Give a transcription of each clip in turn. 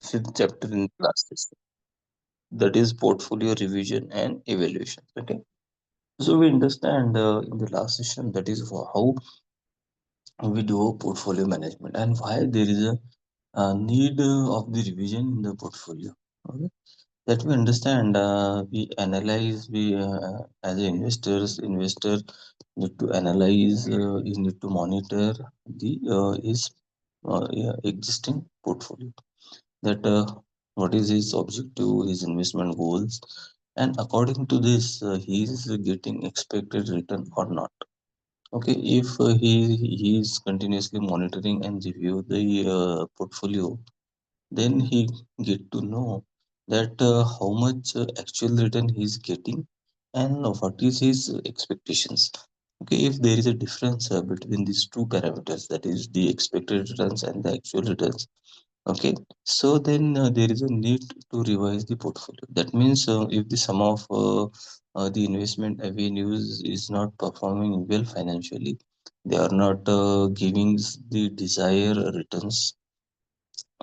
fifth chapter in the last session, that is portfolio revision and evaluation. Okay, so we understand in the last session that is how we do portfolio management and why there is a need of the revision in the portfolio. Okay, that we understand, we analyze, we as investor need to analyze, you need to monitor the his yeah, existing portfolio, that what is his objective, his investment goals, and according to this he is getting expected return or not. Okay, if he is continuously monitoring and review the portfolio, then he get to know that how much actual return he is getting and what is his expectations. Okay, if there is a difference between these two parameters, that is the expected returns and the actual returns, okay, so then there is a need to revise the portfolio. That means if the sum of the investment avenues is not performing well financially, they are not giving the desired returns,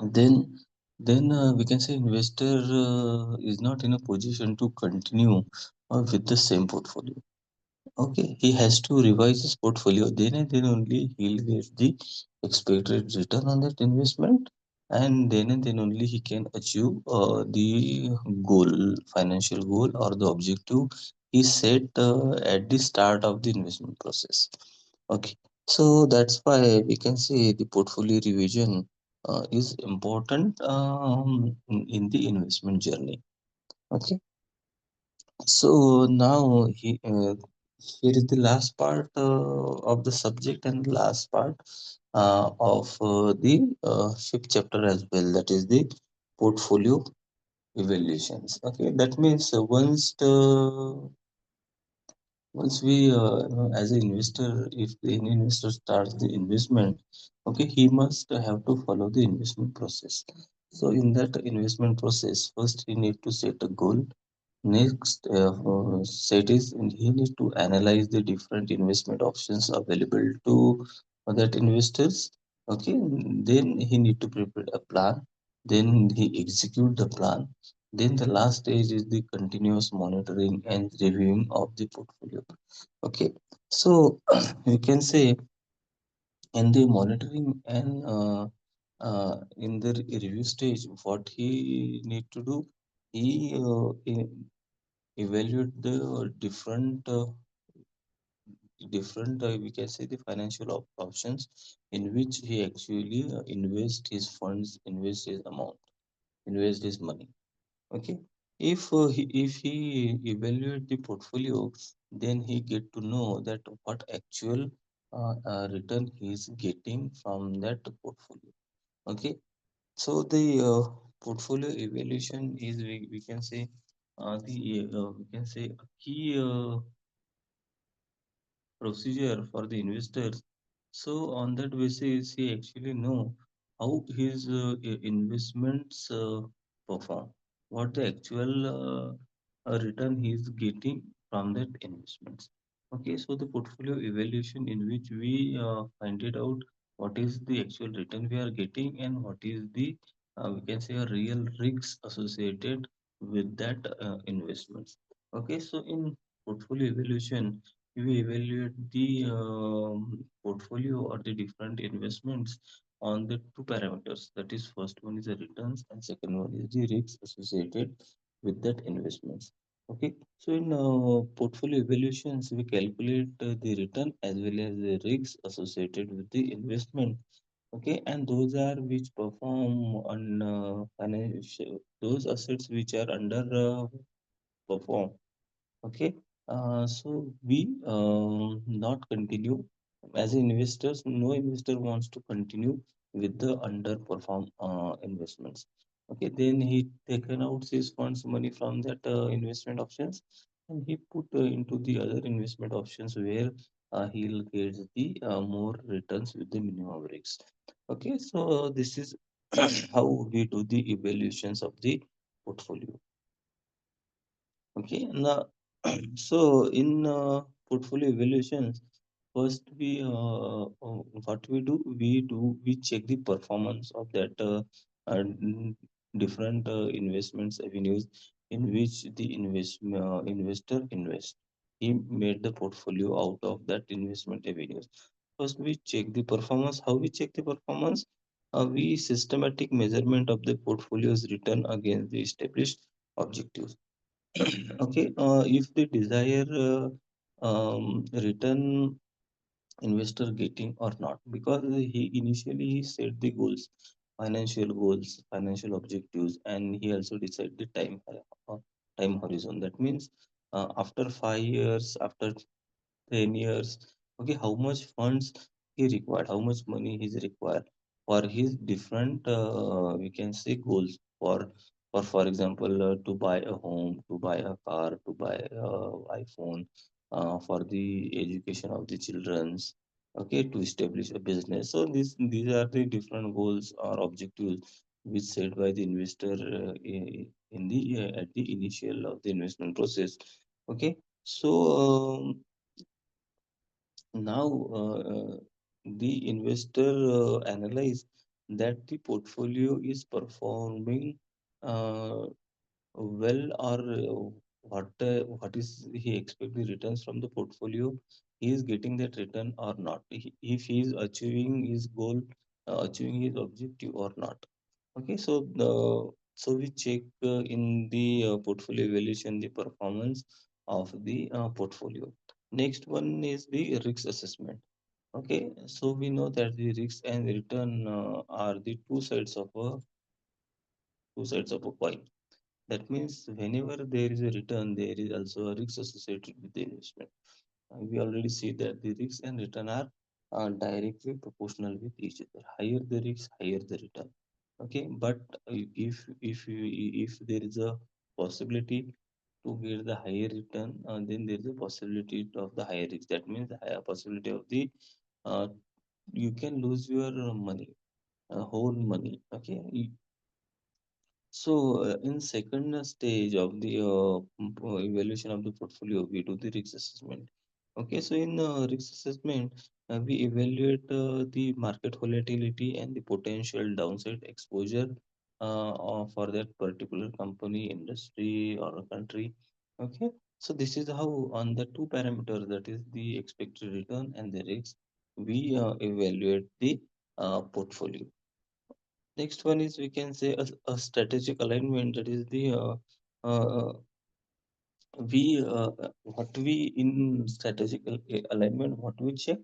then we can say investor is not in a position to continue with the same portfolio. Okay, he has to revise his portfolio. Then and then only he'll get the expected return on that investment, and then only he can achieve the goal, financial goal or the objective he set at the start of the investment process. Okay, so that's why we can say the portfolio revision is important in the investment journey. Okay, so now here is the last part of the subject and the last part of the fifth chapter as well. That is the portfolio evaluations. Okay, that means once we as an investor, if any investor starts the investment, okay, he must have to follow the investment process. So in that investment process, first he need to set a goal. Next, set is he needs to analyze the different investment options available to that investors. Okay, then he need to prepare a plan. Then he execute the plan. Then the last stage is the continuous monitoring and reviewing of the portfolio. Okay, so you can say in the monitoring and in the review stage, what he need to do, he evaluate the different we can say the financial options in which he actually invest his funds, invest his amount, invest his money. Okay, if he evaluate the portfolio, then he get to know that what actual return he is getting from that portfolio. Okay, so the portfolio evaluation is, we can say the we can say a key procedure for the investors. So on that basis, he actually know how his investments perform, what the actual return he is getting from that investments. Okay, so the portfolio evaluation in which we find it out what is the actual return we are getting and what is the we can say a real risks associated with that investments. Okay, so in portfolio evaluation, we evaluate the portfolio or the different investments on the two parameters. That is, first one is the returns, and second one is the risks associated with that investments. Okay, so in portfolio evaluations, we calculate the return as well as the risks associated with the investment. Okay, and those are which perform on financial, those assets which are under perform. Okay, so we not continue as investors. No investor wants to continue with the underperform investments. Okay, then he taken out his funds money from that investment options, and he put into the other investment options where he'll get the more returns with the minimum risks. Okay, so this is how we do the evaluations of the portfolio. Okay, now so in portfolio evaluations, first what we do, we check the performance of that different investments avenues in which the investor invest. He made the portfolio out of that investment avenues. First, we check the performance. How we check the performance? We systematic measurement of the portfolio's return against the established objectives. Okay, if the desired return investor getting or not, because he initially he set the goals, financial objectives, and he also decide the time horizon. That means after 5 years, after 10 years, okay, how much funds he required, how much money he's required for his different we can say goals, for example, to buy a home, to buy a car, to buy a iPhone, for the education of the children's, okay, to establish a business. So these are the different goals or objectives which set by the investor in the at the initial of the investment process. Okay, so now the investor analyze that the portfolio is performing uh, well, or what is he expect the returns from the portfolio, he is getting that return or not. If he is achieving his goal, achieving his objective or not. Okay, so so we check in the portfolio evaluation the performance of the portfolio. Next one is the risk assessment. Okay, so we know that the risk and return are the two sides of a coin. That means whenever there is a return, there is also a risk associated with the investment. We already see that the risk and return are directly proportional with each other. Higher the risk, higher the return. Okay, but if there is a possibility to get the higher return, then there is a possibility of the higher risk. That means the higher possibility of the uh, you can lose your money, whole money. Okay, so, in second stage of the evaluation of the portfolio, we do the risk assessment. Okay, so in risk assessment, we evaluate the market volatility and the potential downside exposure for that particular company, industry, or a country. Okay, so this is how on the two parameters, that is the expected return and the risk, we evaluate the portfolio. Next one is we can say a strategic alignment. That is the uh, we what we in strategic alignment, what we check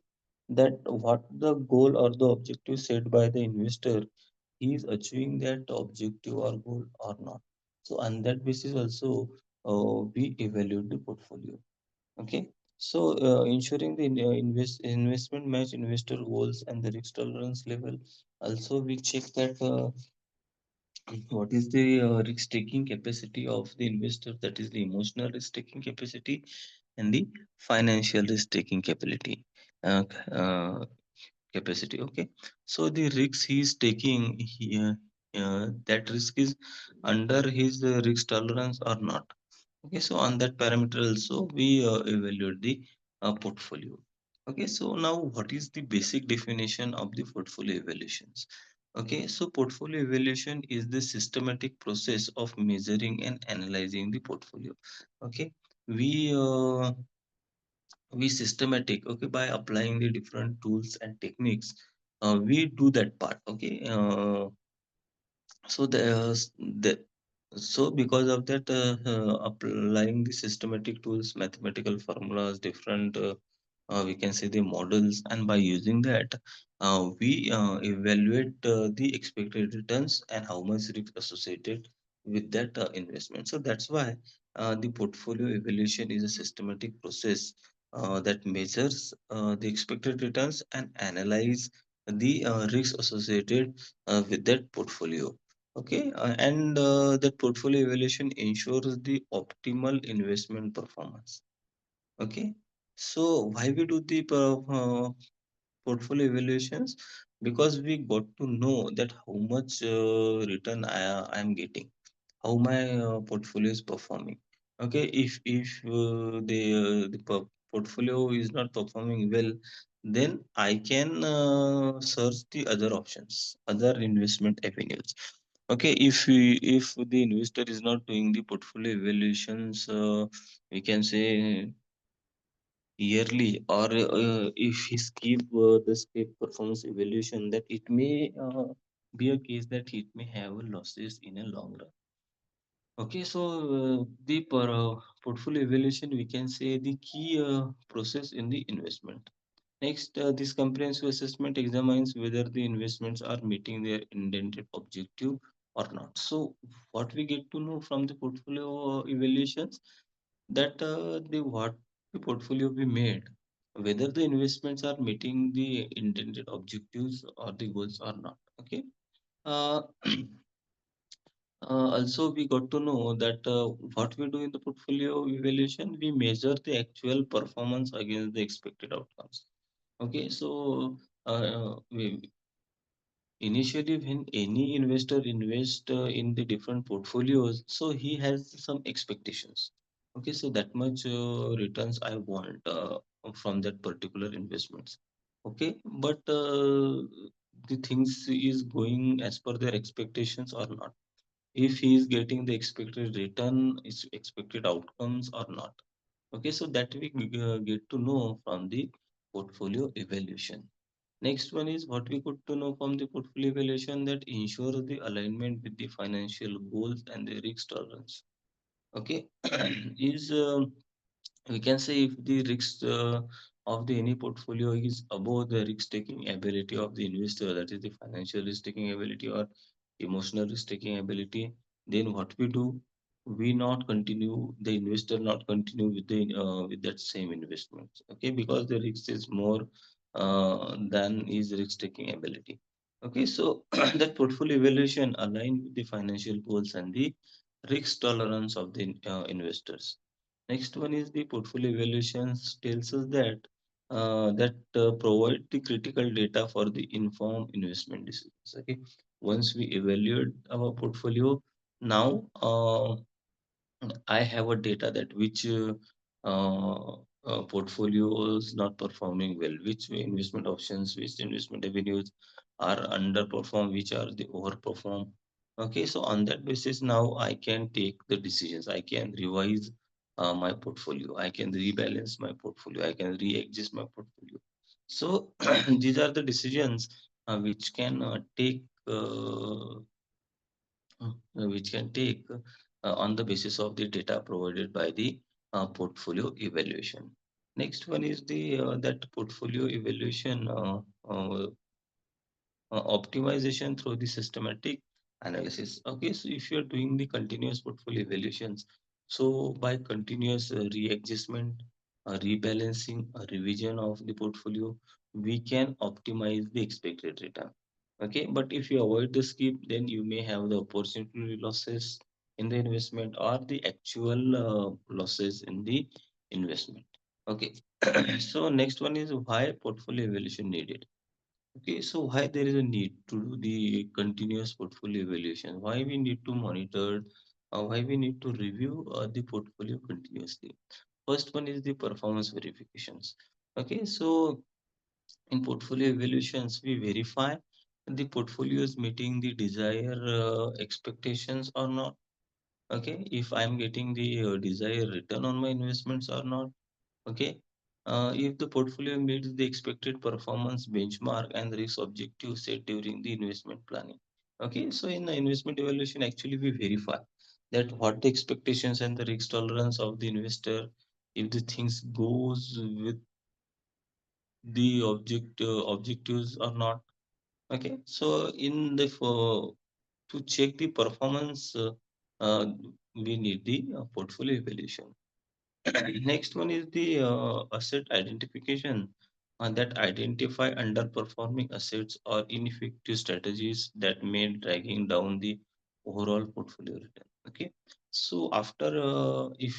that what the goal or the objective set by the investor, he is achieving that objective or goal or not. So on that basis also we evaluate the portfolio. Okay, so ensuring the investment match investor goals and the risk tolerance level. Also we check that. What is the risk taking capacity of the investor? That is the emotional risk taking capacity and the financial risk taking capability. Capacity. Okay, so the risk he is taking, that risk is under his risk tolerance or not. Okay, so on that parameter also we evaluate the portfolio. Okay, so now what is the basic definition of the portfolio evaluations? Okay, so portfolio evaluation is the systematic process of measuring and analyzing the portfolio. Okay, we uh, we systematic, okay, by applying the different tools and techniques. We do that part. Okay, so the so because of that, applying the systematic tools, mathematical formulas, different we can say the models, and by using that, we evaluate the expected returns and how much risk associated with that investment. So that's why the portfolio evaluation is a systematic process that measures the expected returns and analyze the risk associated with that portfolio. Okay, and that portfolio evaluation ensures the optimal investment performance. Okay, so why we do the portfolio evaluations? Because we got to know that how much return I am getting, how my portfolio is performing. Okay, if the portfolio is not performing well, then I can search the other options, other investment avenues. Okay, if the investor is not doing the portfolio evaluations, we can say yearly, or if he skip the skip performance evaluation, that it may be a case that it may have losses in a long run. Okay, so the portfolio evaluation, we can say the key process in the investment. Next, this comprehensive assessment examines whether the investments are meeting their intended objective or not. So, what we get to know from the portfolio evaluations, that the what the portfolio we made, whether the investments are meeting the intended objectives or the goals or not. Okay. Uh, Also, we got to know that what we do in the portfolio evaluation, we measure the actual performance against the expected outcomes. Okay, so initially, when any investor invest in the different portfolios, so he has some expectations. Okay, so that much returns I want from that particular investments. Okay, but the things is going as per their expectations or not, if he is getting the expected return, is expected outcomes or not. Okay, so that we get to know from the portfolio evaluation. Next one is what we got to know from the portfolio evaluation, that ensure the alignment with the financial goals and the risk tolerance. Okay, is we can say if the risk of the any portfolio is above the risk taking ability of the investor, that is the financial risk taking ability or emotional risk taking ability, then what we do, we not continue, the investor not continue with the with that same investment. Okay, because the risk is more than his risk taking ability. Okay, so that portfolio evaluation align with the financial goals and the risk tolerance of the investors. Next one is the portfolio evaluations tells us that provide the critical data for the informed investment decisions. Okay, once we evaluate our portfolio, now I have a data that which portfolios not performing well, which investment options, which investment avenues are underperform, which are the overperform. Okay, so on that basis, now I can take the decisions. I can revise my portfolio. I can rebalance my portfolio. I can re-adjust my portfolio. So these are the decisions which can take which can take on the basis of the data provided by the portfolio evaluation. Next one is the that portfolio evaluation optimization through the systematic analysis. Okay, so if you are doing the continuous portfolio evaluations, so by continuous readjustment, rebalancing, a revision of the portfolio, we can optimize the expected return. Okay, but if you avoid the skip, then you may have the opportunity losses in the investment or the actual losses in the investment. Okay, so next one is why portfolio evaluation needed. Okay, so why there is a need to do the continuous portfolio evaluation? Why we need to monitor? Why we need to review the portfolio continuously? First one is the performance verifications. Okay, so in portfolio evaluations, we verify the portfolio is meeting the desired expectations or not. Okay, if I'm getting the desired return on my investments or not. Okay. If the portfolio meets the expected performance benchmark and risk objective set during the investment planning. Okay, so in the investment evaluation, actually we verify that what the expectations and the risk tolerance of the investor, if the things goes with the objectives or not. Okay, so in the for to check the performance, uh, we need the portfolio evaluation. Next one is the asset identification, that identify underperforming assets or ineffective strategies that may dragging down the overall portfolio return. Okay, so after if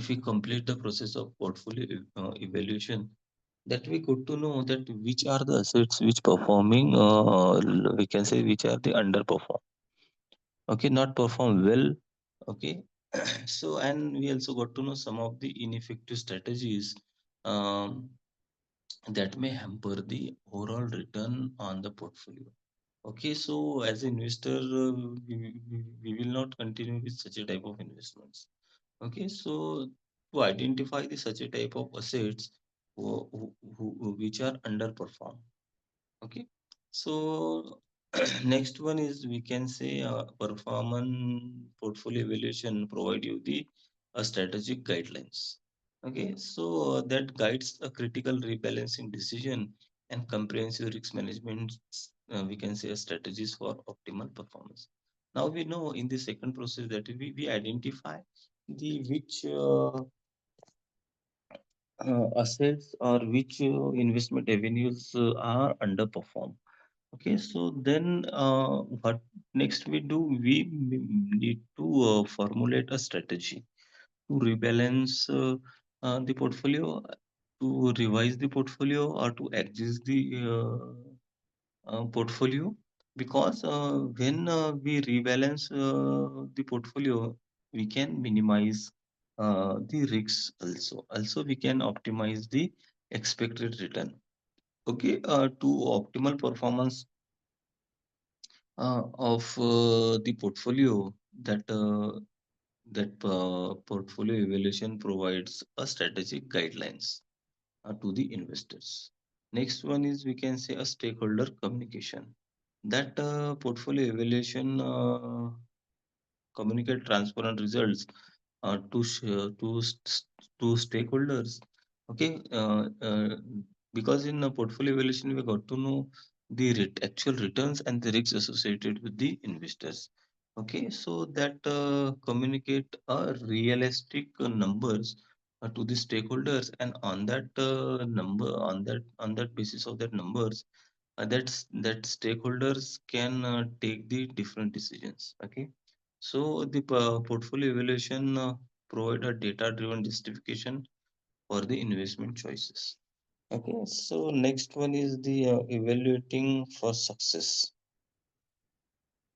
we complete the process of portfolio evaluation, that we got to know that which are the assets which performing, we can say which are the underperform. Okay, not perform well. Okay, so and we also got to know some of the ineffective strategies um, that may hamper the overall return on the portfolio. Okay, so as an investor, we will not continue with such a type of investments. Okay, so to identify the such a type of assets which are underperform. Okay, so next one is we can say performance portfolio evaluation provide you the strategic guidelines. Okay, so that guides a critical rebalancing decision and comprehensive risk management. We can say strategies for optimal performance. Now we know in the second process that we identify the which assets or which investment avenues are underperform. Okay, so then what next we do? Need to formulate a strategy to rebalance the portfolio, to revise the portfolio, or to exit the portfolio. Because when we rebalance the portfolio, we can minimize the risks also. Also, we can optimize the expected return. Okay, to optimal performance of the portfolio that portfolio evaluation provides a strategic guidelines to the investors. Next one is we can say a stakeholder communication. That portfolio evaluation communicate transparent results to stakeholders. Okay, because in a portfolio evaluation, we got to know the actual returns and the risks associated with the investors. Okay, so that communicate realistic numbers to the stakeholders, and on that on that basis of that numbers, that stakeholders can take the different decisions. Okay, so the portfolio evaluation provide a data-driven justification for the investment choices. Okay, so next one is the evaluating for success.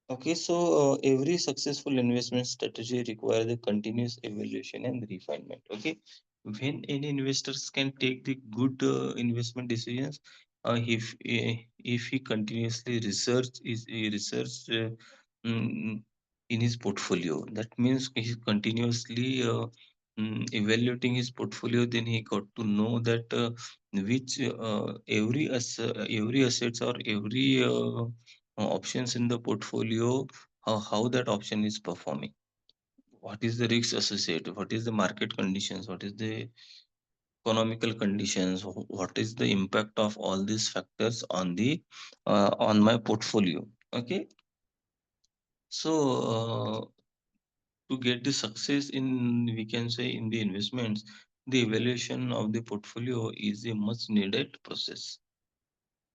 Okay, so every successful investment strategy requires a continuous evaluation and refinement. Okay, when any investors can take the good investment decisions, if he continuously research mm, in his portfolio, that means he's continuously evaluating his portfolio. Then he got to know that which every assets or every options in the portfolio, how that option is performing, what is the risk associated, what is the market conditions, what is the economical conditions, what is the impact of all these factors on the on my portfolio. Okay, so to get the success in, we can say, in the investments, the evaluation of the portfolio is a much needed process.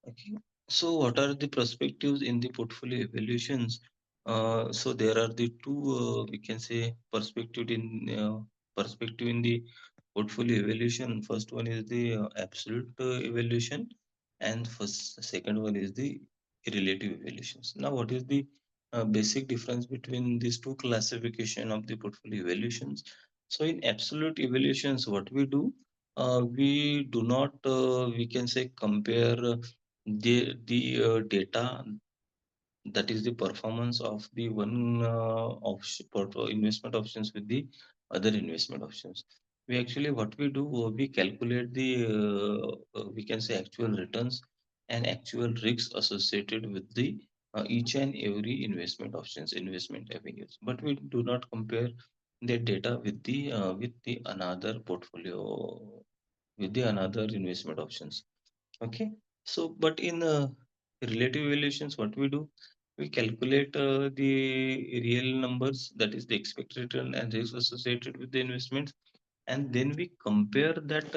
Okay. So what are the perspectives in the portfolio evaluations? So there are the two, we can say, perspective in the portfolio evaluation. First one is the absolute evaluation, and second one is the relative evaluations. Now, what is the basic difference between these two classification of the portfolio evaluations? So in absolute evaluations, what we do, we do not, we can say, compare the data, that is the performance of the one investment options with the other investment options. We actually, what we do, we calculate the we can say actual returns and actual risks associated with the each and every investment options, investment avenues, but we do not compare the data with the another portfolio, with the another investment options. Okay, so but in relative evaluations, what we do, we calculate the real numbers, that is the expected return and risk associated with the investments, and then we compare that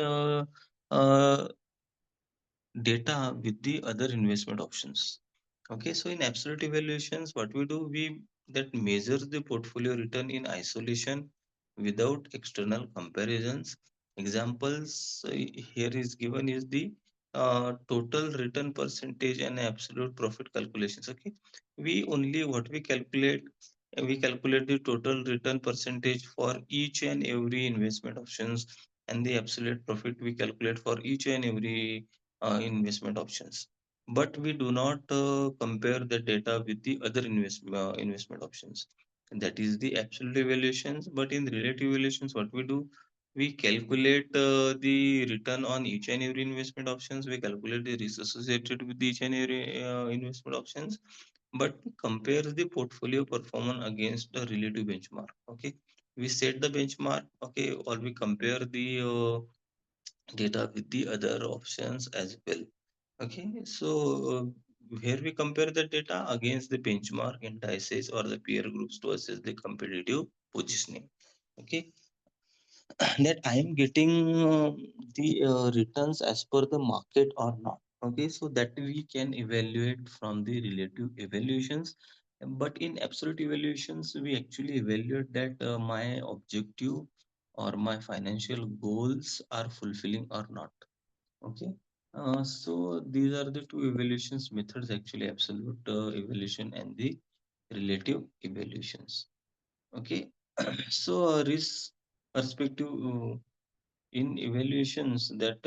data with the other investment options. Okay, so in absolute evaluations, what we do, we that measures the portfolio return in isolation without external comparisons. Examples here is given is the total return percentage and absolute profit calculations. Okay, we only what we calculate the total return percentage for each and every investment options, and the absolute profit we calculate for each and every investment options. but we do not compare the data with the other investment options. And that is the absolute evaluations. But in relative evaluations, what we do, we calculate the return on each and every investment options. We calculate the risk associated with each and every investment options, but we compare the portfolio performance against the relative benchmark. Okay, we set the benchmark. Okay, or we compare the data with the other options as well. Okay, so here we compare the data against the benchmark indices or the peer groups to assess the competitive positioning. Okay, that I am getting the returns as per the market or not. Okay, so that we can evaluate from the relative evaluations. But in absolute evaluations, we actually evaluate that my objective or my financial goals are fulfilling or not. Okay. So these are the two evaluations methods actually, absolute evaluation and the relative evaluations. Okay. So risk perspective in evaluations that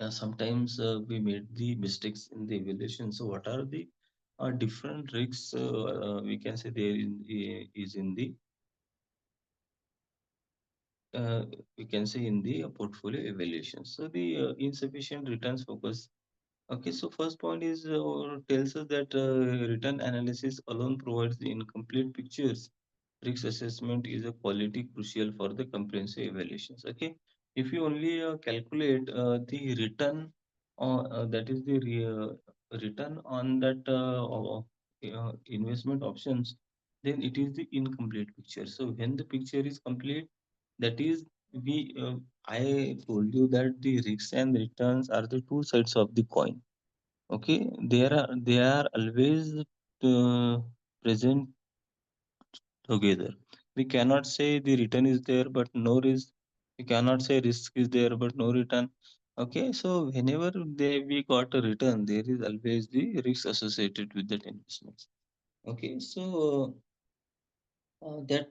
sometimes we made the mistakes in the evaluation. So what are the different risks we can say there is in the uh, we can say in the portfolio evaluation. So the insufficient returns focus. Okay, so first point is tells us that return analysis alone provides the incomplete pictures. Risk assessment is a quality crucial for the comprehensive evaluations. Okay, if you only calculate the return, that is the return on that investment options, then it is the incomplete picture. So when the picture is complete, that is we I told you that the risks and returns are the two sides of the coin. Okay, they are always present together. We cannot say the return is there but no risk. We cannot say risk is there but no return. Okay, so whenever we got a return, there is always the risk associated with that investment. Okay, so that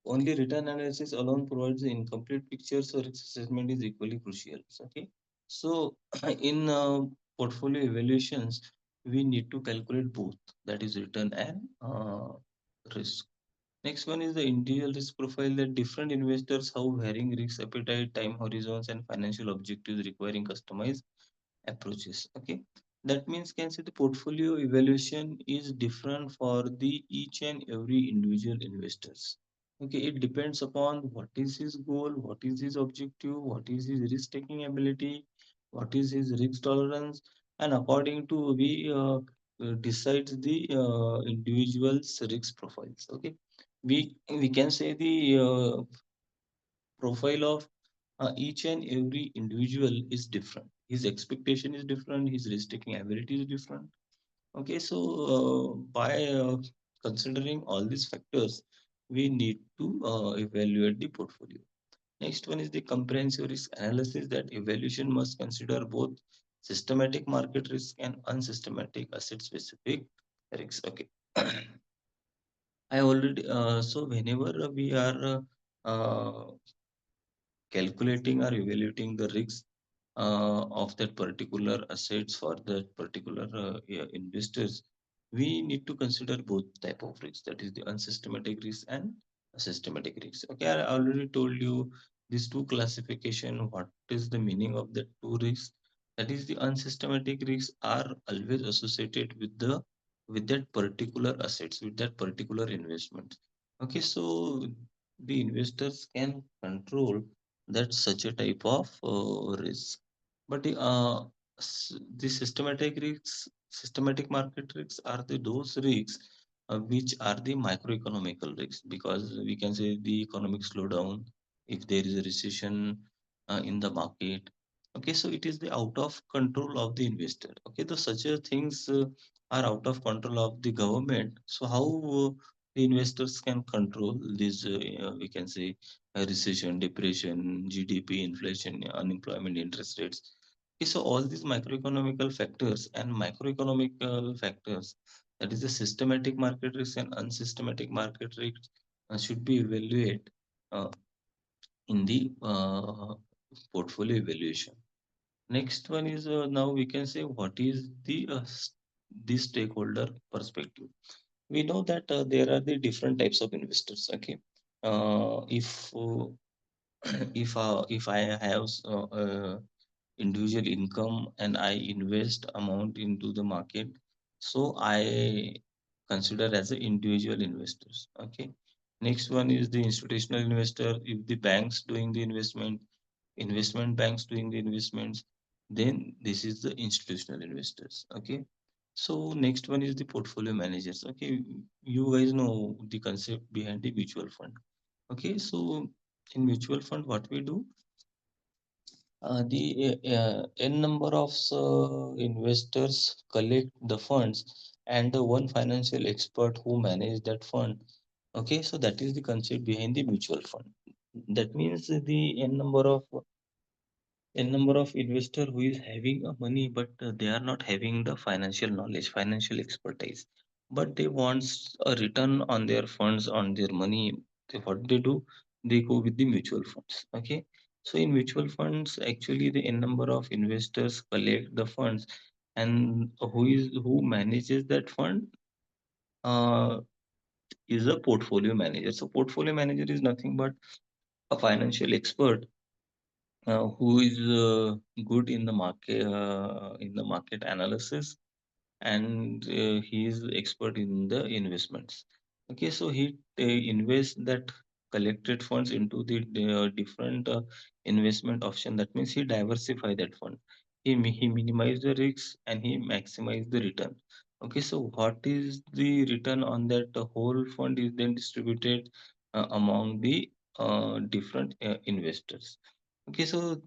only return analysis alone provides the incomplete picture, so risk assessment is equally crucial. Okay, so in portfolio evaluations, we need to calculate both, that is return and risk. Next one is the individual risk profile, that different investors have varying risk appetite, time horizons, and financial objectives requiring customized approaches. Okay, that means can say the portfolio evaluation is different for the each and every individual investors. Okay, it depends upon what is his goal, what is his objective, what is his risk taking ability, what is his risk tolerance, and according to we decides the individual's risk profiles. Okay, we can say the profile of each and every individual is different. His expectation is different. His risk taking ability is different. Okay, so by considering all these factors, we need to evaluate the portfolio. Next one is the comprehensive risk analysis, that evaluation must consider both systematic market risk and unsystematic asset specific risks. Okay. I already so whenever we are calculating or evaluating the risks of that particular assets for that particular yeah, investors, we need to consider both type of risks, that is the unsystematic risk and systematic risk. Okay, I already told you these two classification, what is the meaning of the two risks. That is the unsystematic risks are always associated with that particular assets, with that particular investment. Okay, so the investors can control that such a type of risk. But the systematic market risks are those risks which are the microeconomical risks, because we can say the economic slowdown, if there is a recession in the market. Okay, so it is the out of control of the investor. Okay, the such a things are out of control of the government. So how the investors can control this? We can say recession, depression, GDP, inflation, unemployment, interest rates. Okay, so all these microeconomical factors and microeconomical factors, that is the systematic market risk and unsystematic market risk, should be evaluated in the portfolio evaluation. Next one is now we can say what is the stakeholder perspective. We know that there are the different types of investors. Okay, if if I have individual income and I invest amount into the market, so I consider as an individual investors. Okay. Next one is the institutional investor. If the banks doing the investment banks doing the investments, then this is the institutional investors. Okay. So next one is the portfolio managers. Okay, you guys know the concept behind the mutual fund. Okay, so in mutual fund, what we do, the n number of investors collect the funds, and the one financial expert who manage that fund. Okay, so that is the concept behind the mutual fund. That means the n number of investor who is having a money, but they are not having the financial knowledge, financial expertise, but they wants a return on their funds, on their money. What they do, they go with the mutual funds. Okay, so in mutual funds, actually the n number of investors collect the funds, and who manages that fund uh, is a portfolio manager. So portfolio manager is nothing but a financial expert who is good in the market analysis, and he is expert in the investments. Okay, so he invests that collected funds into the different investment option. That means he diversify that fund. He minimize the risks and he maximize the return. Okay, so what is the return on that whole fund is then distributed among the different investors. Okay, so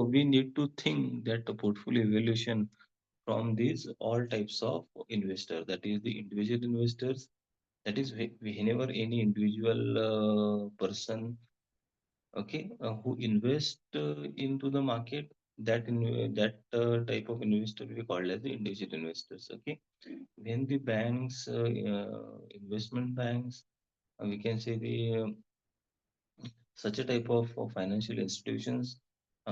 we need to think that the portfolio evaluation from these all types of investor, that is the individual investors, that is whenever any individual person, okay, who invest into the market, that type of investor we call as the individual investors. Okay, when the banks, investment banks, we can say the such a type of financial institutions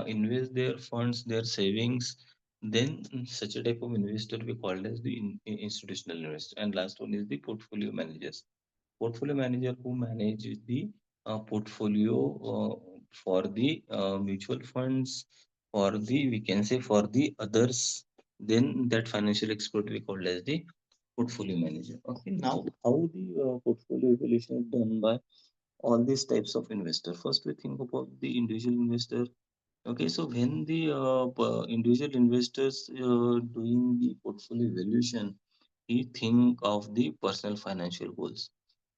invest their funds, their savings, then such a type of investor we called as the institutional investor. And last one is the portfolio managers. Portfolio manager who manages the portfolio for the mutual funds, for the we can say for the others. Then that financial expert we called as the portfolio manager. Okay, now how the portfolio evaluation is done by all these types of investor. First, we think about the individual investor. Okay, so when the individual investors doing the portfolio evaluation, he think of the personal financial goals.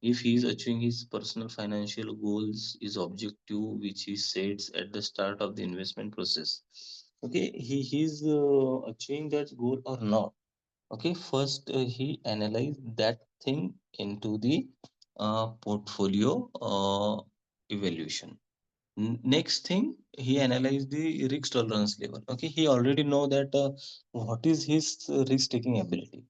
If he is achieving his personal financial goals, his objective, which he sets at the start of the investment process. Okay, he is achieving that goal or not. Okay, first he analyze that thing into the portfolio evaluation. Next thing, he analyzed the risk tolerance level. Okay, he already know that what is his risk taking ability,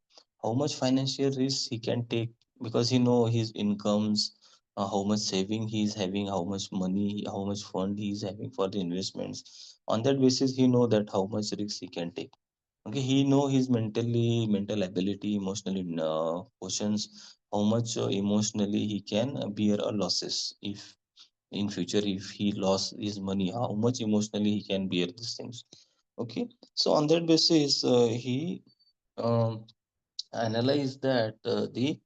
how much financial risk he can take, because he know his incomes, how much saving he is having, how much money, how much fund he is having for the investments. On that basis, he know that how much risk he can take. Okay, he know his mental ability, emotionally questions how much emotionally he can bear a losses. If in future if he lost his money, how much emotionally he can bear these things. Okay, so on that basis he um, analyze that the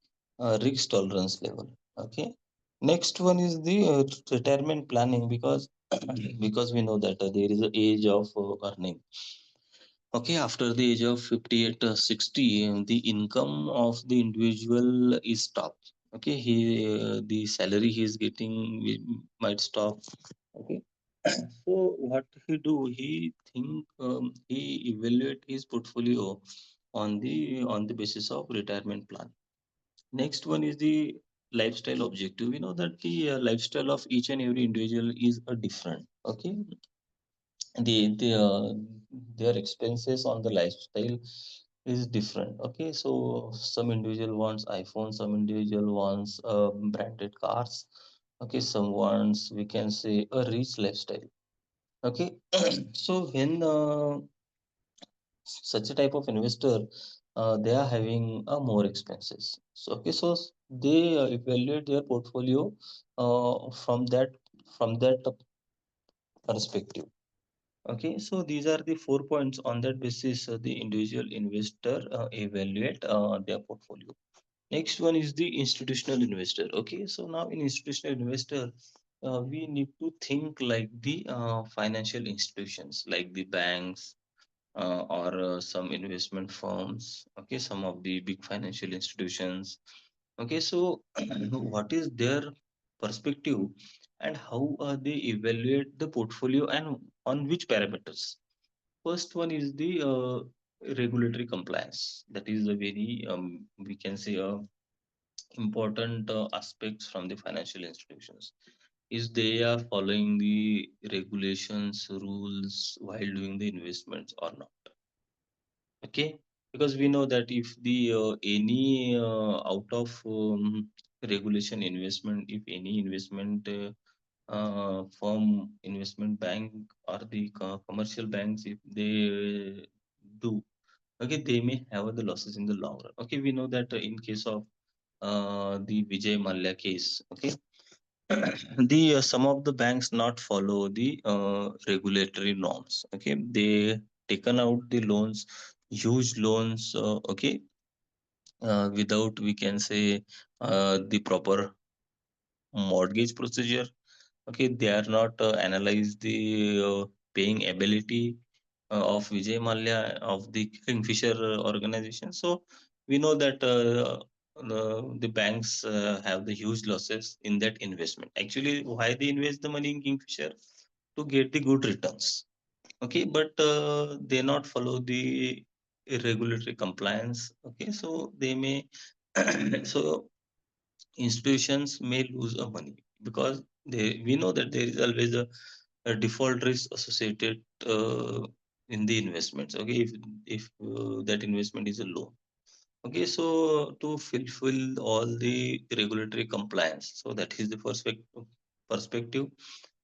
risk tolerance level. Okay, next one is the retirement planning, because because we know that there is a age of earning. Okay, after the age of 58 60, the income of the individual is stopped. Okay, the salary he is getting might stop. Okay, so what he do, he think, he evaluate his portfolio on the basis of retirement plan. Next one is the lifestyle objective. We know that the lifestyle of each and every individual is a different. Okay, the their expenses on the lifestyle is different. Okay, so some individual wants iPhone, some individual wants branded cars. Okay, some wants we can say a rich lifestyle. Okay. So when such a type of investor, they are having more expenses. So okay, so they evaluate their portfolio from that perspective. Okay, so these are the 4 points. On that basis, the individual investor evaluate their portfolio. Next one is the institutional investor. Okay, so now in institutional investor, we need to think like the financial institutions, like the banks, or some investment firms. Okay, some of the big financial institutions. Okay, so what is their perspective and how they evaluate the portfolio and on which parameters? First one is the regulatory compliance. That is a very we can say important aspects from the financial institutions. Is they are following the regulations, rules while doing the investments or not? Okay, because we know that if the any out of regulation investment, if any investment firm, investment bank, or the commercial banks, if they do, okay, they may have the losses in the long run. Okay, we know that in case of the Vijay Mallya case, okay, the some of the banks not follow the regulatory norms. Okay, they taken out the loans, huge loans. Okay, without, we can say, the proper mortgage procedure. Okay, they are not analyze the paying ability of Vijay Mallya of the Kingfisher organization. So we know that the banks have the huge losses in that investment. Actually, why they invest the money in Kingfisher? To get the good returns. Okay, but they not follow the regulatory compliance. Okay, so they may so institutions may lose a money because we know that there is always a default risk associated in the investments. Okay, if that investment is a loan. Okay, so to fulfill all the regulatory compliance, so that is the perspective,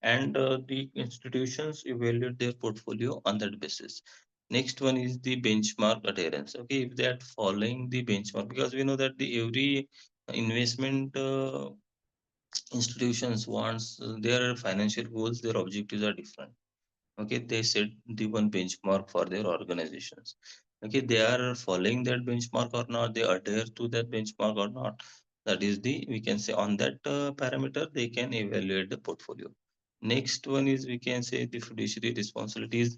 and the institutions evaluate their portfolio on that basis. Next one is the benchmark adherence. Okay, if they are following the benchmark, because we know that the every investment institutions wants their financial goals, their objectives are different. Okay, they set the one benchmark for their organizations. Okay, they are following that benchmark or not, they adhere to that benchmark or not. That is the, we can say, on that parameter they can evaluate the portfolio. Next one is, we can say, the fiduciary responsibilities,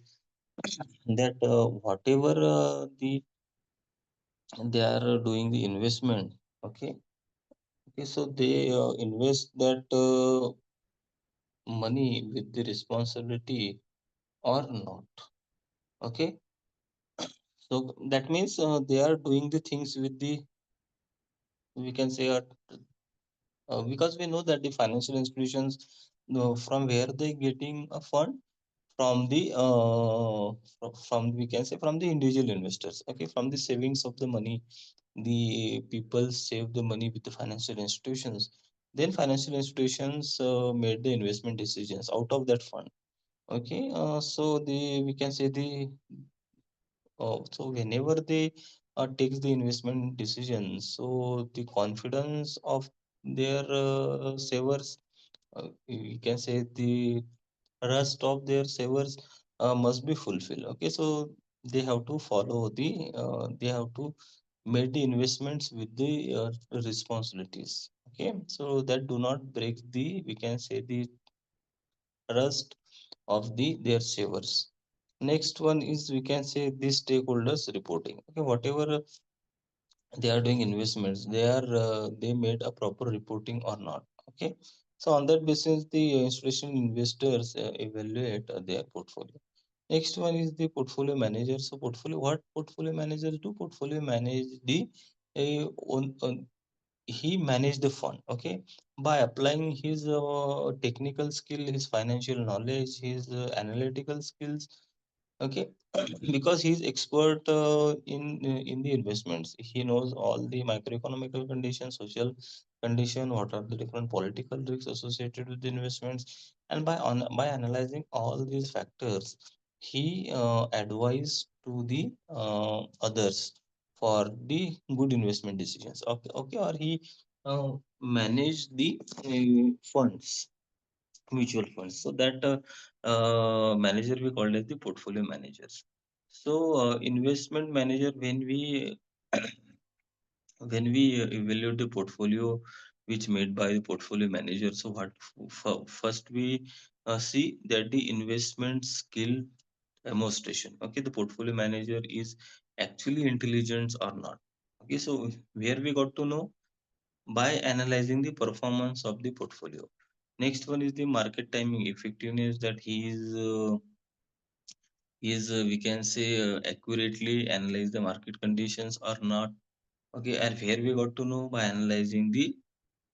that whatever they are doing the investment. Okay, okay, so they invest that money with the responsibility or not. Okay, so that means they are doing the things with the, we can say, because we know that the financial institutions, from where they getting a fund, from the from, we can say, from the individual investors. Okay, from the savings of the money, the people save the money with the financial institutions. Then financial institutions made the investment decisions out of that fund. Okay, so the, we can say, the so whenever they takes the investment decisions, so the confidence of their savers, we can say, the trust of their savers must be fulfilled. Okay, so they have to follow the they have to make the investments with the responsibilities. Okay, so that do not break the, we can say, the trust of the their savers. Next one is, we can say, the stakeholders reporting. Okay, whatever they are doing investments, they made a proper reporting or not. Okay, so on that basis the institutional investors evaluate their portfolio. Next one is the portfolio manager. So portfolio, what portfolio managers do? Portfolio manage the he manage the fund. Okay, by applying his technical skill, his financial knowledge, his analytical skills. Okay, because he's expert in the investments. He knows all the microeconomical conditions, social condition, what are the different political risks associated with the investments, and by analyzing all these factors, he advised to the others for the good investment decisions. Okay, okay, or he managed the funds, mutual funds. So that manager we called as the portfolio managers. So investment manager, when we evaluate the portfolio which made by the portfolio manager, so what first we see that the investment skill demonstration. Okay, the portfolio manager is actually intelligent or not. Okay, so where we got to know by analyzing the performance of the portfolio. Next one is the market timing effectiveness, that he is we can say accurately analyze the market conditions or not. Okay, and here we got to know by analyzing the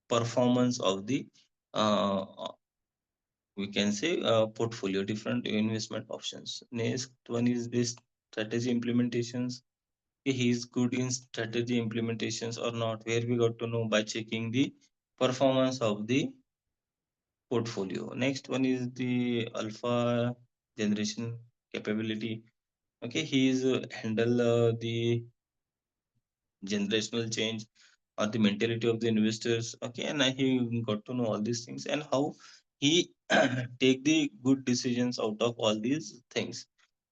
performance of the uh, uh, we can say portfolio, different investment options. Next one is this strategy implementations. He is good in strategy implementations or not, where we got to know by checking the performance of the portfolio. Next one is the alpha generation capability. Okay, he is handle the generational change or the mentality of the investors. Okay, and he got to know all these things and how he take the good decisions out of all these things.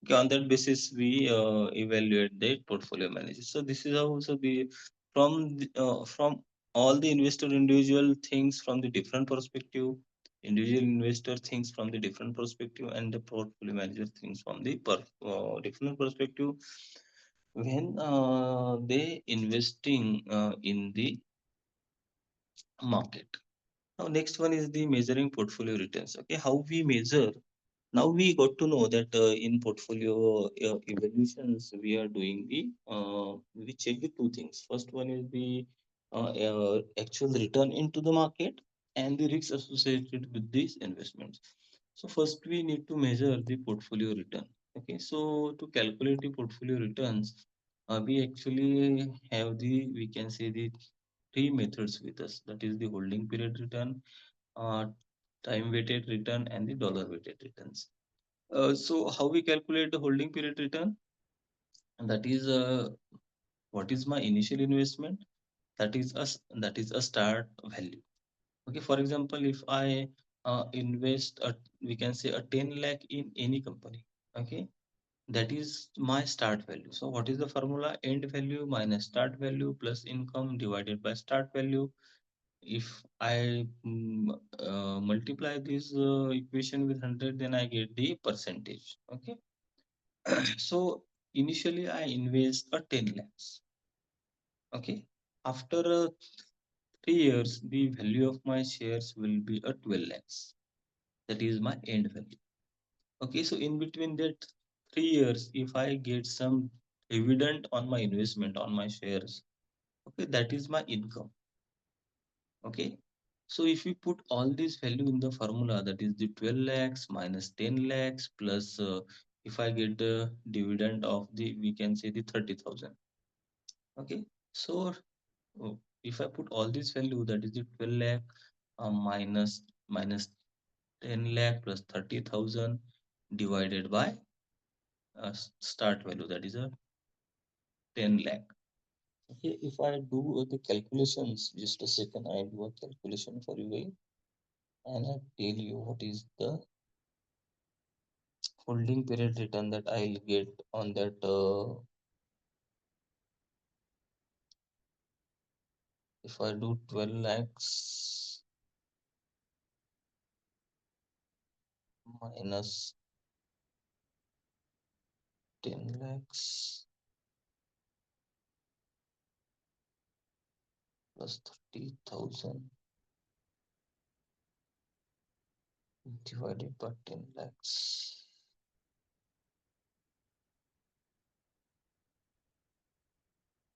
Okay, on that basis we evaluate the portfolio manager. So this is how also the from all the investor individual things from the different perspective, individual investor things from the different perspective, and the portfolio manager things from the different perspective when they investing in the market. Now next one is the measuring portfolio returns. Okay, how we measure. Now we got to know that in portfolio evaluations we are doing the we check the two things. First one is the actual return into the market and the risks associated with these investments. So first we need to measure the portfolio return. Okay, so to calculate the portfolio returns, we actually have the we can say the three methods with us. That is the holding period return, uh, time weighted return, and the dollar weighted returns. So how we calculate the holding period return? And that is what is my initial investment? That is a start value. Okay, for example, if I invest we can say a 10 lakh in any company. Okay, that is my start value. So what is the formula? End value minus start value plus income divided by start value. If I multiply this equation with 100, then I get the percentage. Okay, so initially I invest a 10 lakhs. Okay, after 3 years, the value of my shares will be a 12 lakhs. That is my end value. Okay, so in between that 3 years, if I get some dividend on my investment on my shares, okay, that is my income. Okay, so if we put all this value in the formula, that is the 12 lakhs minus 10 lakhs plus if I get the dividend of the we can say the 30,000. Okay, so if I put all this value, that is the 12 lakh minus 10 lakh plus 30,000 divided by start value, that is a 10 lakh. Okay, if I do the calculations, just a second, I do a calculation for you guys and I tell you what is the holding period return that I'll get on that. If I do 12 lakhs minus 10 lakhs plus 30,000 divided by 10 lakhs.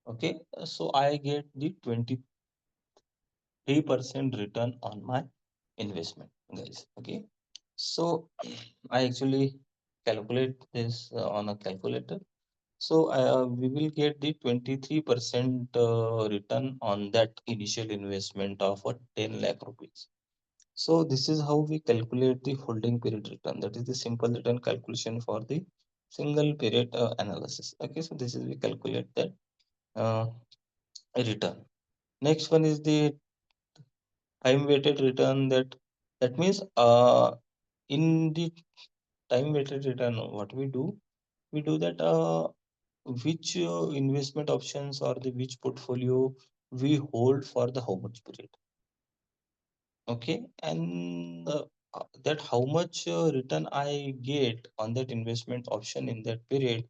Okay, so I get the 23% return on my investment, guys. Okay, so I actually calculate this on a calculator. So we will get the 23% return on that initial investment of 10 lakh rupees. So this is how we calculate the holding period return. That is the simple return calculation for the single period analysis. Okay, so this is we calculate that uh, return. Next one is the time weighted return. That means in the time weighted return, what we do that which investment options or the which portfolio we hold for the how much period. Okay, and that how much return I get on that investment option in that period.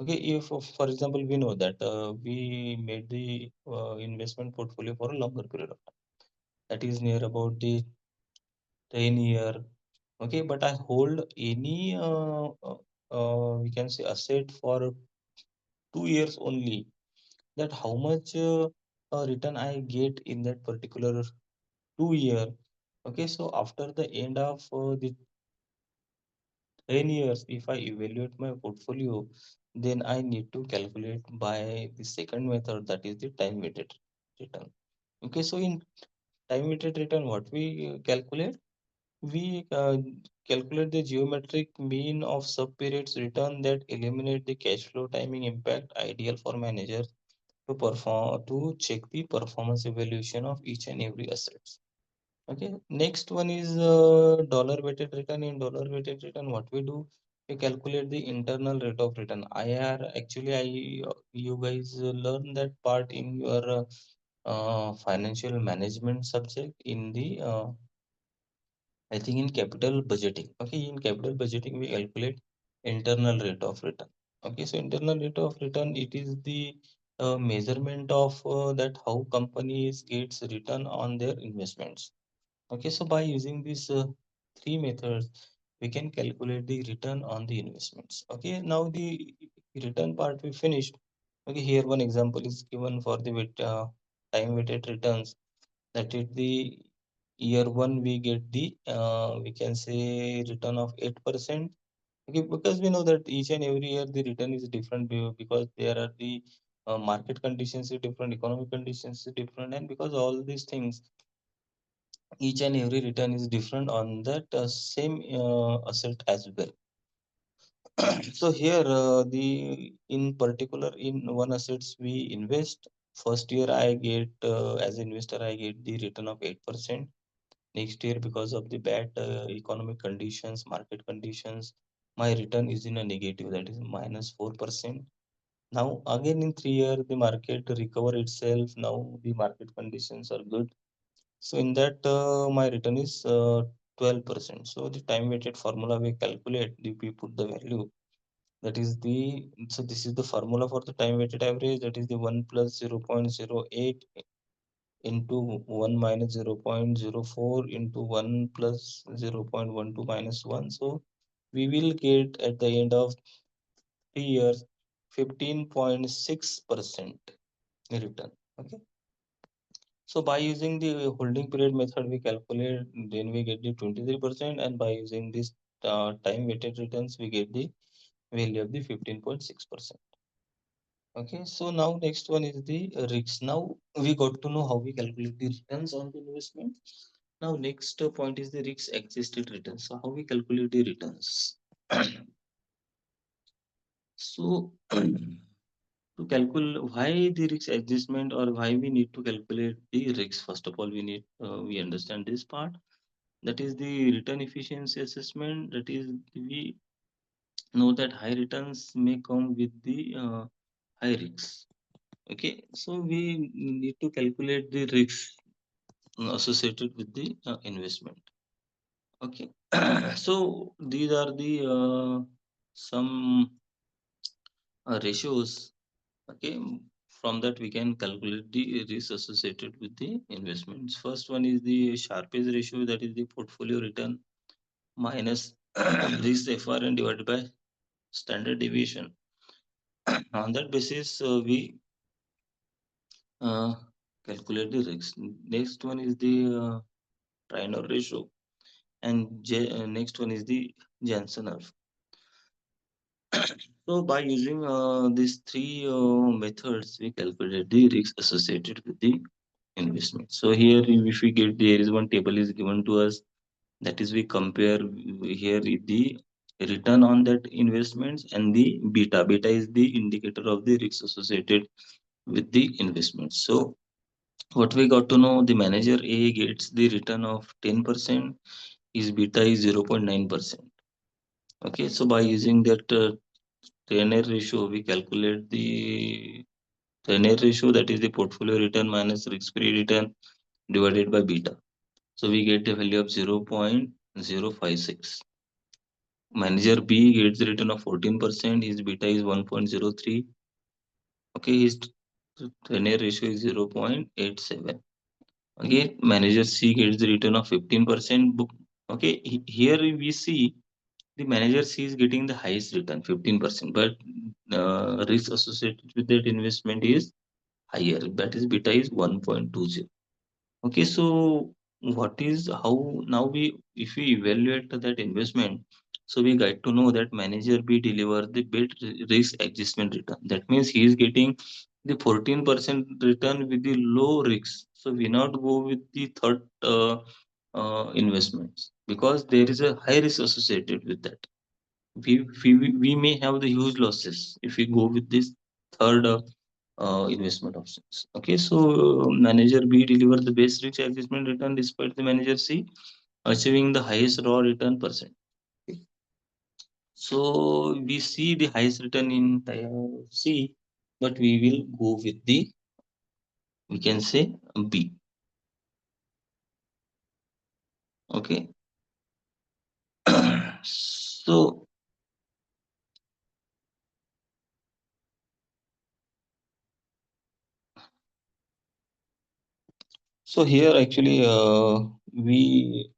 Okay, if for example we know that we made the investment portfolio for a longer period of time, that is near about the 10 year. Okay, but I hold any we can say asset for 2 years only. That how much return I get in that particular 2 year. Okay, so after the end of the 10 years, if I evaluate my portfolio, then I need to calculate by the second method, that is the time weighted return. Okay, so in time weighted return, what we calculate? We calculate the geometric mean of sub-periods return that eliminate the cash flow timing impact, ideal for managers to perform to check the performance evaluation of each and every assets. Okay, next one is dollar weighted return. In dollar weighted return, what we do, we calculate the internal rate of return, IR. Actually, you guys learn that part in your financial management subject in the I think in capital budgeting. Okay, in capital budgeting, we calculate internal rate of return. Okay, so internal rate of return, it is the measurement of that how companies gets return on their investments. Okay, so by using these three methods, we can calculate the return on the investments. Okay, now the return part we finished. Okay, here one example is given for the time weighted returns. That is the year one we get the we can say return of 8%. Okay, because we know that each and every year the return is different because there are the market conditions is different, economic conditions is different, and because all these things each and every return is different on that same asset as well. So here the in particular in one assets we invest. First year I get as an investor I get the return of 8%. Next year because of the bad economic conditions, market conditions, my return is in a negative, that is minus 4%. Now again in 3 years the market recover itself. Now the market conditions are good, so in that, my return is 12%. So the time weighted formula we calculate, we put the value. That is the so this is the formula for the time weighted average. That is the 1 plus 0.08 into 1 minus 0.04 into 1 plus 0.12 minus 1. So we will get at the end of 3 years 15.6% return. Okay. So by using the holding period method, we calculate, then we get the 23%, and by using this time weighted returns, we get the value of the 15.6%. Okay, so now next one is the risks. Now we got to know how we calculate the returns on the investment. Now next point is the risk adjusted returns. So how we calculate the returns. So to calculate why the risk adjustment or why we need to calculate the risks. First of all, we understand this part. That is the return efficiency assessment. That is we know that high returns may come with the high risks. Okay, so we need to calculate the risks associated with the investment. Okay, so these are the some ratios. Okay, from that we can calculate the risk associated with the investments. First one is the Sharpe's ratio, that is the portfolio return minus risk FRN divided by standard deviation. On that basis, we uh, calculate the risk. Next one is the Trainor ratio, and next one is the Janssen Earth. So by using these three methods, we calculate the risk associated with the investment. So here, if we get there is one table is given to us, that is we compare here the return on that investments and the beta. Beta is the indicator of the risk associated with the investments. So what we got to know, the manager A gets the return of 10%, his beta is 0.9%. Okay, so by using that 10 ratio, we calculate the 10 ratio, that is the portfolio return minus risk-free return divided by beta. So we get a value of 0.056. Manager B gets the return of 14%, his beta is 1.03. Okay, his 10 ratio is 0.87. Okay, manager C gets the return of 15%. Okay, here we see the manager C is getting the highest return, 15%, but risk associated with that investment is higher. That is beta is 1.20. Okay, so what is how now we if we evaluate that investment, so we get to know that manager B deliver the best risk adjustment return. That means he is getting the 14% return with the low risk. So we not go with the third investments because there is a high risk associated with that. We may have the huge losses if we go with this third investment options. Okay, so manager B deliver the best risk adjustment return despite the manager C achieving the highest raw return percent. Okay. So we see the highest return in tier C, but we will go with the we can say B. Okay. So so here actually we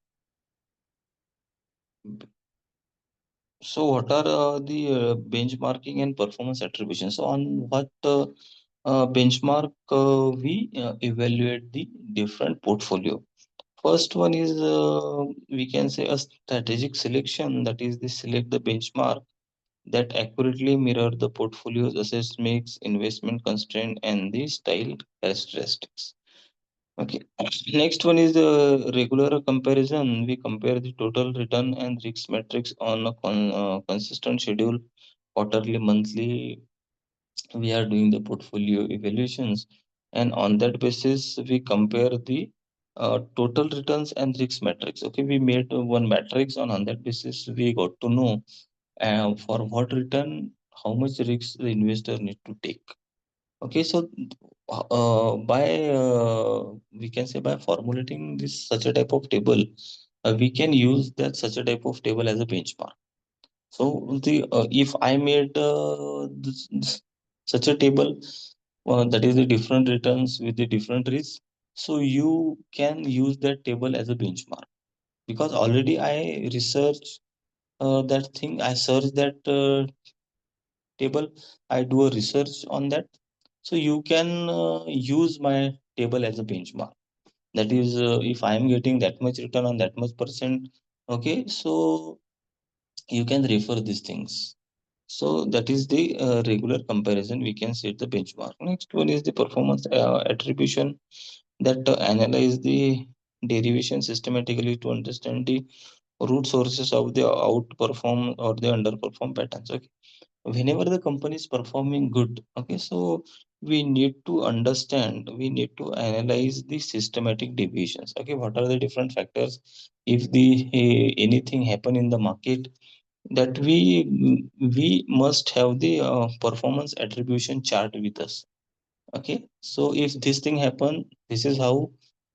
so what are the benchmarking and performance attributions? So on what benchmark we evaluate the different portfolio. First one is we can say a strategic selection, that is the select the benchmark that accurately mirror the portfolio's asset mix, investment constraint, and the style characteristics. Okay. Next one is the regular comparison. We compare the total return and risk metrics on a consistent schedule, quarterly, monthly. We are doing the portfolio evaluations, and on that basis, we compare the total returns and risk metrics. Okay, we made one matrix, and on that basis, we got to know for what return, how much risk the investor need to take. Okay, so by we can say by formulating this such a type of table, we can use that such a type of table as a benchmark. So the if I made such a table that is the different returns with the different risks, so you can use that table as a benchmark because already I research that thing. I search that table. I do a research on that. So you can use my table as a benchmark. That is, if I am getting that much return on that much percent, okay, so you can refer these things. So that is the regular comparison. We can set the benchmark. Next one is the performance attribution that analyze the derivation systematically to understand the root sources of the outperform or the underperform patterns. Okay, whenever the company is performing good, okay, so we need to understand, we need to analyze the systematic deviations. Okay, what are the different factors if the anything happen in the market, that we must have the performance attribution chart with us. Okay, so if this thing happen, this is how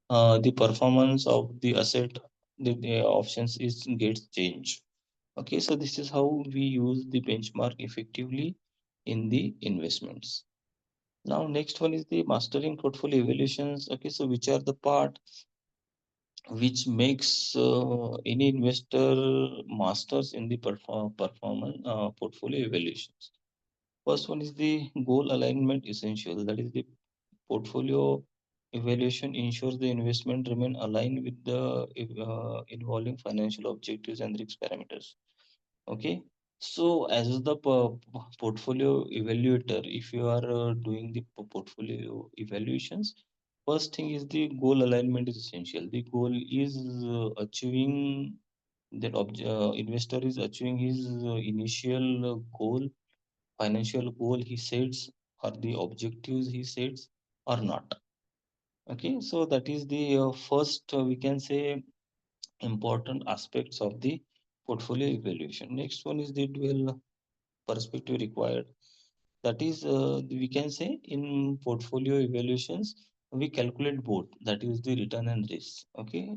the performance of the asset, the options is gets changed. Okay, so this is how we use the benchmark effectively in the investments. Now next one is the mastering portfolio evaluations. Okay, so which are the part which makes any investor masters in the performance portfolio evaluations. First one is the goal alignment essential. That is the portfolio evaluation ensures the investment remain aligned with the involving financial objectives and risk parameters. Okay, So as the portfolio evaluator, if you are doing the portfolio evaluations, first thing is the goal alignment is essential. The goal is achieving investor is achieving his initial goal, financial goal he sets, or the objectives he sets, or not. Okay, so that is the first, we can say, important aspects of the portfolio evaluation. Next one is the dual perspective required. That is, we can say in portfolio evaluations, we calculate both. That is the return and risk. Okay,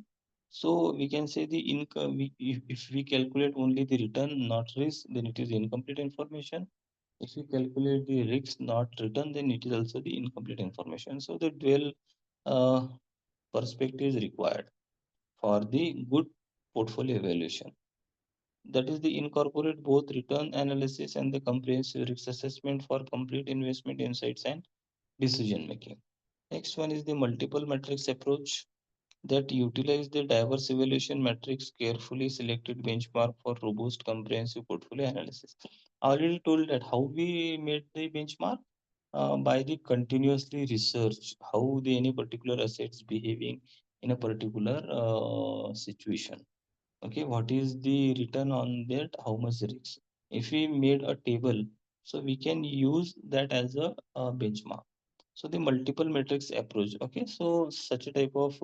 so we can say the income. If we calculate only the return, not risk, then it is incomplete information. If you calculate the risk, not return, then it is also the incomplete information. So the dual uh, perspective is required for the good portfolio evaluation. That is the incorporate both return analysis and the comprehensive risk assessment for complete investment insights and decision making. Next one is the multiple metrics approach that utilize the diverse evaluation metrics, carefully selected benchmark for robust comprehensive portfolio analysis. I already told that how we made the benchmark by the continuously research how the any particular assets behaving in a particular situation. Okay, what is the return on that, how much risk? If we made a table, so we can use that as a benchmark. So the multiple metrics approach. Okay, so such a type of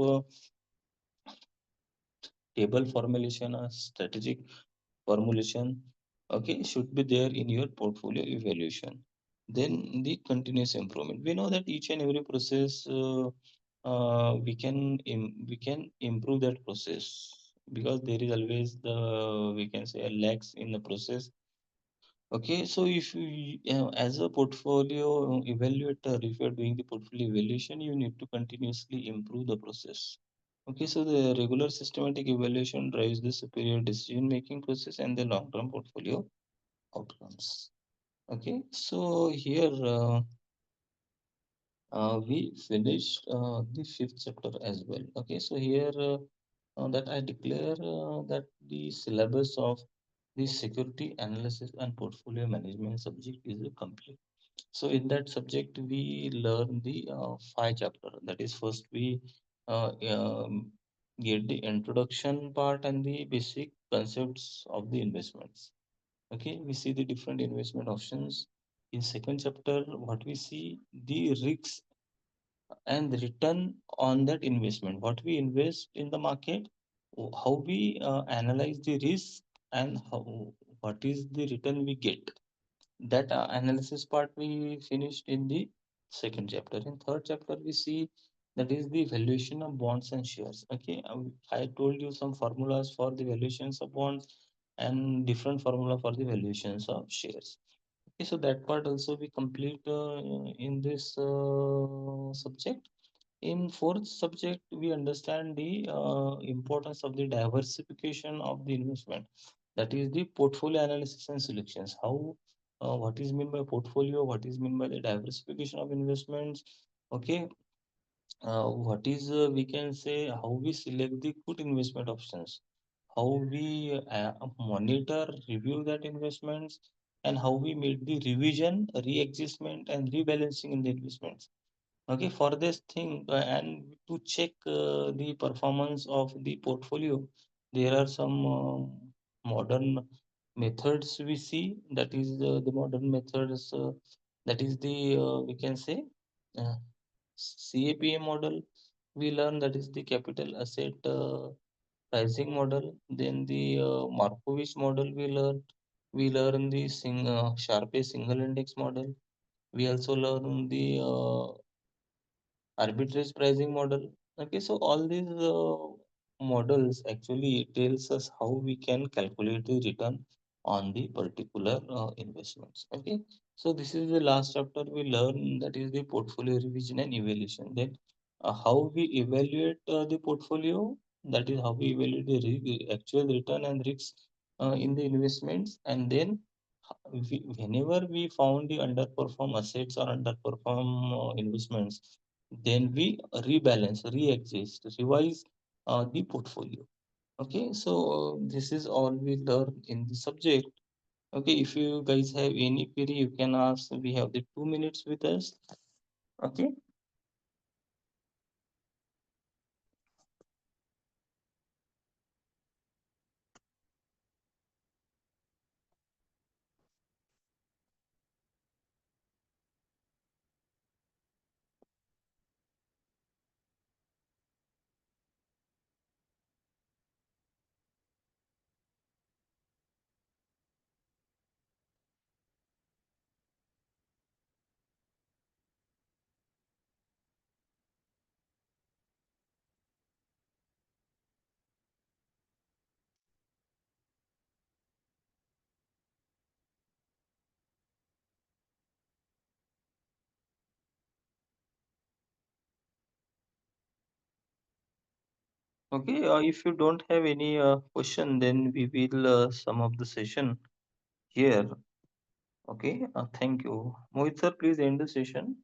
table formulation or strategic formulation, okay, should be there in your portfolio evaluation. Then the continuous improvement, we know that each and every process we can improve that process, because there is always the, we can say, a lacks in the process. Okay, so if you, as a portfolio evaluator, if you are doing the portfolio evaluation, you need to continuously improve the process. Okay, so the regular systematic evaluation drives the superior decision making process and the long term portfolio outcomes. Okay, so here we finished the fifth chapter as well. Okay, so here that I declare that the syllabus of the security analysis and portfolio management subject is complete. So in that subject, we learn the five chapter. That is, first we get the introduction part and the basic concepts of the investments. Okay, we see the different investment options. In second chapter, what we see the risks and the return on that investment. What we invest in the market, how we analyze the risk, and what is the return we get. That analysis part we finished in the second chapter. In third chapter, we see that is the valuation of bonds and shares. Okay, I told you some formulas for the valuations of bonds and different formula for the valuations of shares. Okay, so that part also we complete in this subject. In fourth subject, we understand the importance of the diversification of the investment. That is the portfolio analysis and selections. How, what is meant by portfolio? What is meant by the diversification of investments? Okay, what is we can say how we select the good investment options, how we monitor, review that investments, and how we make the revision, re-adjustment, and rebalancing in the investments. Okay, for this thing and to check the performance of the portfolio, there are some modern methods we see. That is the modern methods. That is the we can say uh, CAPA model. We learn that is the capital asset pricing model. Then the Markovich model we learn. We learn the Sharpe single index model. We also learn the arbitrage pricing model. Okay, so all these models actually tells us how we can calculate the return on the particular investments. Okay, so this is the last chapter we learn, that is the portfolio revision and evaluation. Then how we evaluate the portfolio, that is how we evaluate the actual return and risks in the investments. And then whenever we found the underperform assets or underperform investments, then we rebalance, re-adjust, revise the portfolio. Okay, so this is all we learn in the subject. Okay, if you guys have any query, you can ask. We have the 2 minutes with us. Okay. Okay. If you don't have any question, then we will sum up the session here. Okay. Thank you. Mohit sir, please end the session.